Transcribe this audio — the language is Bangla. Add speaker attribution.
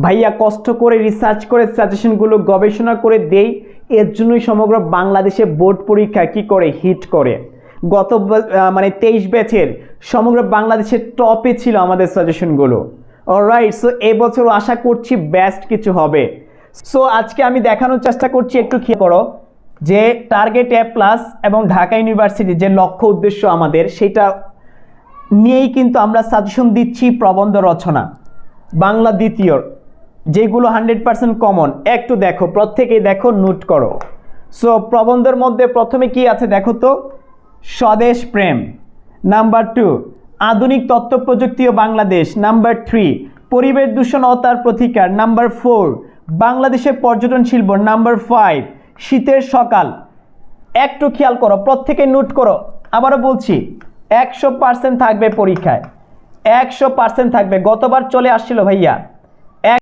Speaker 1: ভাইয়া কষ্ট করে রিসার্চ করে সাজেশনগুলো গবেষণা করে দেই, এর জন্যই সমগ্র বাংলাদেশে বোর্ড পরীক্ষা কি করে হিট করে। গত 23 ব্যাচের সমগ্র বাংলাদেশের টপে ছিল আমাদের সাজেশনগুলো। অলরাইট, সো এবছরও আশা করছি বেস্ট কিছু হবে। সো আজকে আমি দেখানোর চেষ্টা করছি, একটু খেয়াল করো, যে টার্গেট এ প্লাস এবং ঢাকা ইউনিভার্সিটির যে লক্ষ্য উদ্দেশ্য আমাদের, সেটা নিয়েই কিন্তু আমরা সাজেশন দিচ্ছি। প্রবন্ধ রচনা বাংলা দ্বিতীয়, যেগুলো 100% কমন, একটু দেখো, প্রত্যেকেই দেখো, নোট করো। সো প্রবন্ধের মধ্যে প্রথমে কি আছে দেখো তো, স্বদেশ প্রেম। নাম্বার 2, আধুনিক তথ্য প্রযুক্তি ও বাংলাদেশ। নাম্বার 3, পরিবেশ দূষণ ও তার প্রতিকার। নাম্বার 4, বাংলাদেশের পর্যটন শিল্প। নাম্বার 5, শীতের সকাল। একটু খেয়াল করো, প্রত্যেকে নোট করো। আবারও বলছি, 100% থাকবে পরীক্ষায়, 100% থাকবে। গতবার চলে আসছিল ভাইয়া,